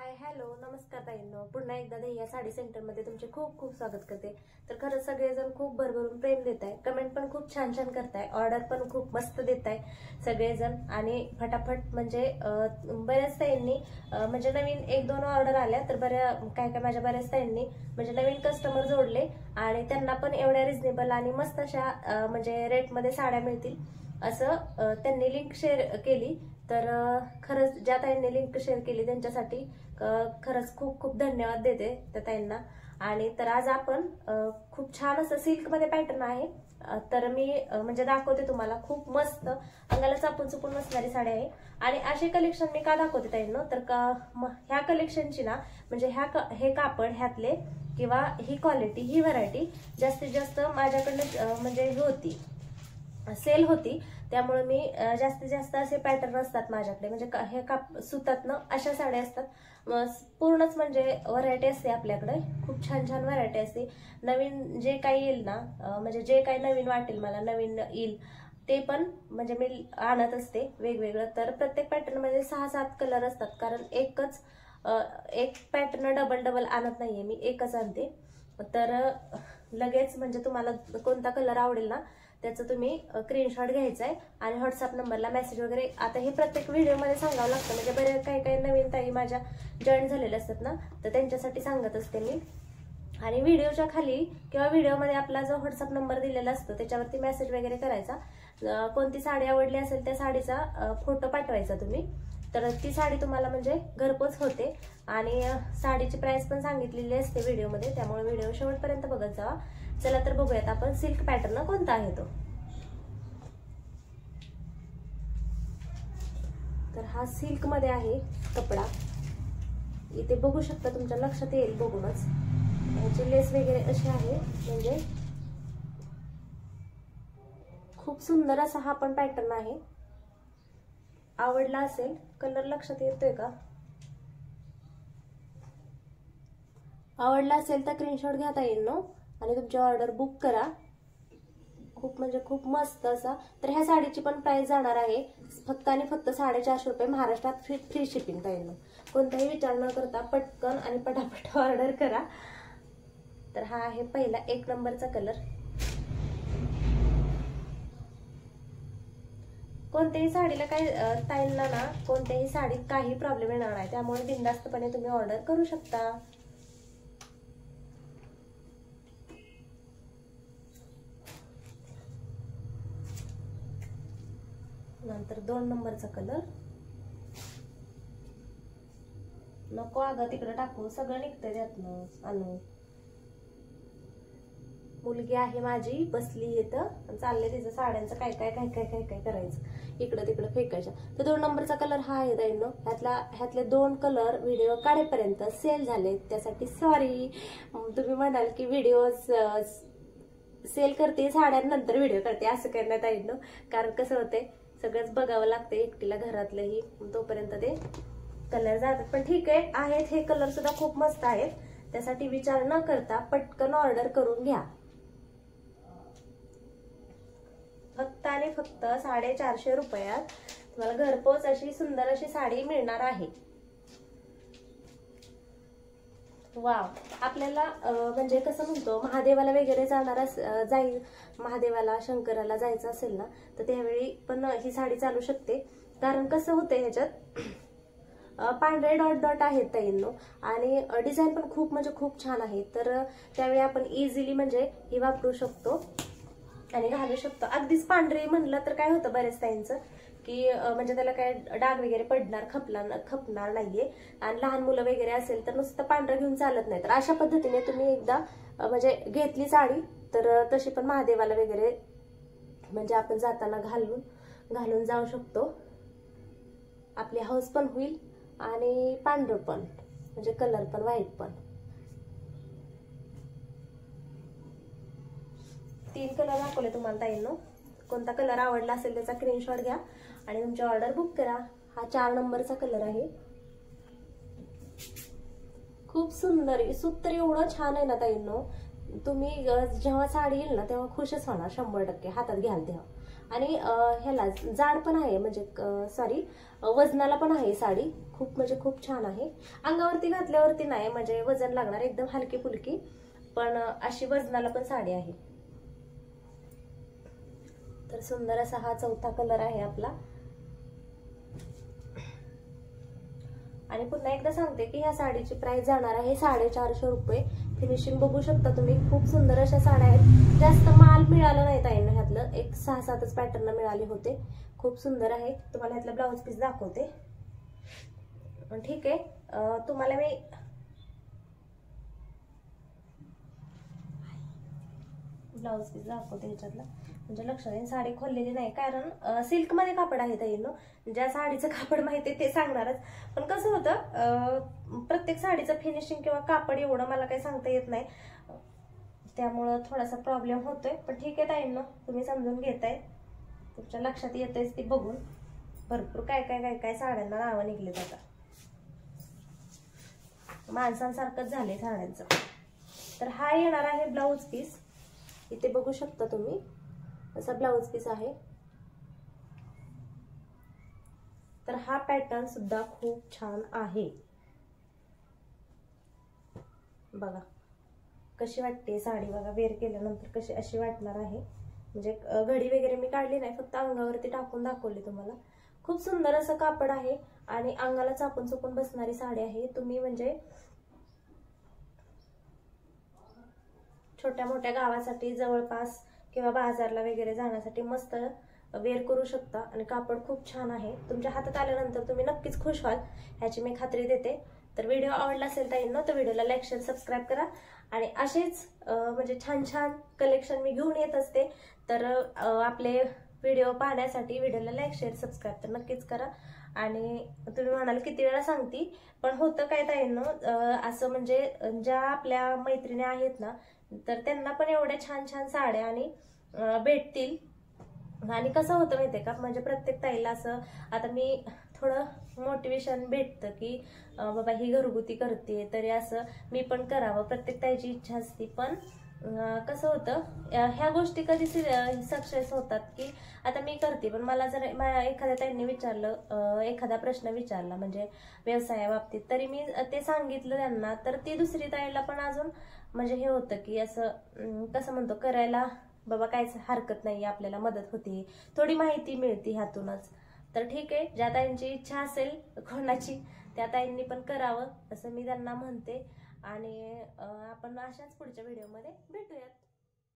Hi hello नमस्कार ताईंनो, पुन्हा एकदा दहिया साडी सेंटर मध्ये तुमचे खूप खूप स्वागत करते। तर खरंच सगळेजण खूप भरभरून प्रेम देताय, कमेंट पण खूप छान छान करताय, ऑर्डर पण खूप मस्त देताय सगळेजण आणि फटाफट म्हणजे बऱ्याच ताईंनी म्हणजे नवीन एक दोन ऑर्डर आल्या तर काय माझ्या बऱ्याच ताईंनी म्हणजे नवीन कस्टमर जोडले आणि त्यांना पण एवढ्या रिजनेबल आणि मस्त अशा म्हणजे रेट मध्ये साड्या मिळतील असं त्यांनी लिंक शेअर केली। तर खरंच ज्या ताईंनी लिंक शेअर केली त्यांच्यासाठी खरंच खूप खूप धन्यवाद देते त्या ताईंना। आणि तर आज आपण खूप छान असं सिल्क मध्ये पॅटर्न आहे, तर मी म्हणजे दाखवते तुम्हाला। खूप मस्त अंगाला चापून चुपून बसणारी साडी आहे आणि असे कलेक्शन मी का दाखवते ताईंनो, तर ह्या कलेक्शनची ना म्हणजे हे कापड ह्यातले किंवा ही क्वालिटी ही व्हरायटी जास्तीत जास्त माझ्याकडे म्हणजे ही होती सेल होती, त्यामुळे मी जास्तीत जास्त असे पॅटर्न असतात माझ्याकडे म्हणजे हे सुतातनं अशा साड्या असतात पूर्णच म्हणजे व्हरायटी असते आपल्याकडे, खूप छान छान व्हरायटी असते। नवीन जे काही येईल ना म्हणजे जे काही नवीन वाटेल मला नवीन येईल ते पण म्हणजे मी आणत असते वेगवेगळं। तर प्रत्येक पॅटर्न मध्ये 6-7 कलर असतात, कारण एक पॅटर्न डबल डबल आणत नाहीये मी, एकच आणते। तर लगेच म्हणजे तुम्हाला कोणता कलर आवडेल ना त्याचं तुम्ही स्क्रीनशॉट घ्यायचा आहे आणि व्हॉट्सअप नंबरला मेसेज वगैरे, आता हे प्रत्येक व्हिडिओमध्ये सांगावं लागतं म्हणजे बरेच काही नवीन ताई माझ्या जॉईन झालेले असतात ना, तर त्यांच्यासाठी सांगत असते मी। आणि व्हिडिओच्या खाली किंवा व्हिडिओमध्ये आपला जो व्हॉट्सअप नंबर दिलेला असतो त्याच्यावरती मेसेज वगैरे करायचा, कोणती साडी आवडली असेल त्या साडीचा फोटो पाठवायचा तुम्ही, तर ती साडी तुम्हाला म्हणजे घरपोच होते। आणि साडीची प्राइस पण सांगितलेली असते व्हिडिओमध्ये, त्यामुळे व्हिडिओ शेवटपर्यंत बघत जावा। चला तर बघूयात आपण सिल्क पॅटर्न कोणता आहे तो। तर हा सिल्क मध्ये आहे कपडा, इथे बघू शकता, तुमच्या लक्षात येईल बघूनच। ह्याची लेस वगैरे अशी आहे, म्हणजे खूप सुंदर असा हा पण पॅटर्न आहे। आवडला असेल, कलर लक्षात येतोय का? आवडला असेल तर स्क्रीनशॉट घेता येईल ना आणि तुमची ऑर्डर बुक करा। खूप म्हणजे खूप मस्त असा। तर ह्या साडीची पण प्राइस जाणार आहे फक्त आणि फक्त 450 रुपये, महाराष्ट्रात फ्री शिपिंग ताईंनो। कोणताही विचार न करता पटकन आणि पटापट ऑर्डर करा। तर हा आहे पहिला 1 नंबरचा कलर। कोणत्याही साडीला काय ताईंना ना कोणत्याही साडीत काही प्रॉब्लेम येणार नाही, त्यामुळे बिनधास्तपणे तुम्ही ऑर्डर करू शकता। नंतर 2 नंबरचा कलर, नको अगं तिकडे टाकू, सगळं निघतंय त्यातनं आणू। मुलगी आहे माझी बसली इथं, चाललंय तिचं साड्यांचं काय काय काय काय काय काय करायचं, इकडं तिकडं फेकायचं। तर 2 नंबरचा कलर हा आहे ताईंनो। ह्यातले 2 कलर व्हिडिओ काढेपर्यंत सेल झाले, त्यासाठी सॉरी। तुम्ही म्हणाल की व्हिडिओ सेल करते साड्यांनंतर व्हिडिओ करते, असं करण्यात ताईंनो, कारण कसं होतंय सगळंच बघावं लागतं एकटीला घरातलंही, तोपर्यंत ते कलर जातात। पण ठीक आहे, आहेत हे कलर सुद्धा खूप मस्त आहेत, त्यासाठी विचार न करता पटकन ऑर्डर करून घ्या। फक्त आणि फक्त 450 रुपयात तुम्हाला घरपोच अशी सुंदर अशी साडी मिळणार आहे। वाव, आपल्याला म्हणजे कसं म्हणतो महादेवाला वगैरे महादेवाला शंकराला जायचं असेल ना तर त्यावेळी पण ही साडी चालू शकते, कारण कसं होतंय ह्याच्यात पांढरे डॉट डॉट आहेत ताईंनो आणि डिझाईन पण खूप म्हणजे खूप छान आहे। तर त्यावेळी आपण इझिली म्हणजे ही वापरू शकतो आणि घालू शकतो। अगदीच पांढरे म्हणलं तर काय होतं बरेच ताईंचं की म्हणजे त्याला काय डाग वगैरे पडणार खपणार नाहीये, आणि लहान मुलं वगैरे असेल तर नुसतं पांढरं घेऊन चालत नाही। तर अशा पद्धतीने तुम्ही एकदा म्हणजे घेतली साडी तर तशी पण महादेवाला वगैरे म्हणजे आपण जाताना घालून जाऊ शकतो, आपली हौस पण होईल आणि पांढरं पण म्हणजे कलर पण व्हाईट पण। 3 कलर दाखवले तुम्हाला ताईंनो, कोणता कलर आवडला असेल त्याचा स्क्रीनशॉट घ्या आणि तुमची ऑर्डर बुक करा। हा 4 नंबरचा कलर आहे, खूप सुंदर। सूत तर एवढं छान आहे ना ताईंनो, तुम्ही जेव्हा साडी येईल ना तेव्हा खुशच होणार 100%, हातात घ्याल तेव्हा। आणि ह्याला जाड पण आहे, म्हणजे सॉरी वजनाला पण आहे साडी. खूप म्हणजे खूप छान आहे. अंगावरती घातल्यावरती नाही म्हणजे वजन लागणार, एकदम हलकी फुलकी, पण अशी वजनाला पण साडी आहे. तर सुंदर असा हा चौथा कलर आहे आपला. आणि पुन्हा एकदा सांगते की ह्या साडीची प्राइस जाणार आहे 450 रुपये. फिनिशिंग बघू शकता तुम्ही, खूप सुंदर अशा साड्या आहेत. जास्त माल मिळाला नाही ताईंना, ह्यातलं एक 6-7च पॅटर्न मिळाले होते. खूप सुंदर आहे. तुम्हाला ह्यातला ब्लाऊज पीस दाखवते. ठीक आहे, तुम्हाला मी ब्लाऊज पीस दाखवते ह्याच्यातला, म्हणजे लक्षात येईल. साडी खोललेली नाही, कारण सिल्क मध्ये कापड आहे ताईंनो. ज्या साडीचं कापड माहिती ते सांगणारच, पण कसं होतं प्रत्येक साडीचं फिनिशिंग किंवा कापड एवढं मला काही सांगता येत नाही, त्यामुळं थोडासा प्रॉब्लेम होतोय. पण ठीक आहे ताईंनो, तुम्ही समजून घेताय, तुमच्या लक्षात येतच ते बघून. भरपूर काय काय काय काय साड्यांना नावं निघलेत आता, माणसांसारखंच झालंय साड्यांचं. तर हा येणार आहे ब्लाऊज पीस. इथे बघू शकता तुम्ही, असा ब्लाऊज पीस आहे. तर हा पॅटर्न सुद्धा खूप छान आहे. बघा कशी वाटते साडी, बघा वेअर केल्यानंतर कशी अशी वाटणार आहे. म्हणजे घडी वगैरे मी काढली नाही, फक्त अंगावरती टाकून दाखवली तुम्हाला. खूप सुंदर असं कापड आहे आणि अंगाला चापून चुपून बसणारी साडी आहे. तुम्ही म्हणजे छोट्या मोठ्या गावासाठी, जवळपास किंवा बाजारला वगैरे जाण्यासाठी मस्त वेअर करू शकता. आणि कापड खूप छान आहे. तुमच्या हातात आल्यानंतर तुम्ही नक्कीच खुश व्हाल, ह्याची मी खात्री देते. तर व्हिडिओ आवडला असेल ताईंनो तर व्हिडिओला लाईक शेअर सबस्क्राईब करा. आणि असेच म्हणजे छान छान कलेक्शन मी घेऊन येत असते. तर आपले व्हिडिओ पाहण्यासाठी व्हिडिओला लाईक शेअर सबस्क्राईब तर नक्कीच करा. आणि तुम्ही म्हणाल किती वेळा सांगती, पण होतं काय ताईंनो, असं म्हणजे ज्या आपल्या मैत्रिणी आहेत ना, तर त्यांना पण एवढ्या छान छान साड्या आणि भेटतील. आणि कसं होतं माहितीये का, म्हणजे प्रत्येक ताईला असं आता मी थोडं मोटिवेशन भेटतं की बाबा ही घरगुती करते, तरी असं मी पण करावं, प्रत्येक ताईची इच्छा असते. पण कसं होतं, ह्या गोष्टी कधी सक्सेस होतात की आता मी करते, पण मला जर एखाद्या ताईंनी विचारलं, एखादा प्रश्न विचारला म्हणजे व्यवसायाबाबतीत, तरी मी ते सांगितलं त्यांना, तर ती दुसरी ताईला पण अजून म्हणजे हे होतं की असं कसं म्हणतो, करायला बाबा काहीच हरकत नाही, आपल्याला मदत होती, थोडी माहिती मिळते ह्यातूनच. तर ठीक आहे, ज्या ताईंची इच्छा असेल कोणाची त्या ताईंनी पण करावं असं मी त्यांना म्हणते. आणि आपण अशाच पुढच्या व्हिडिओमध्ये भेटूयात.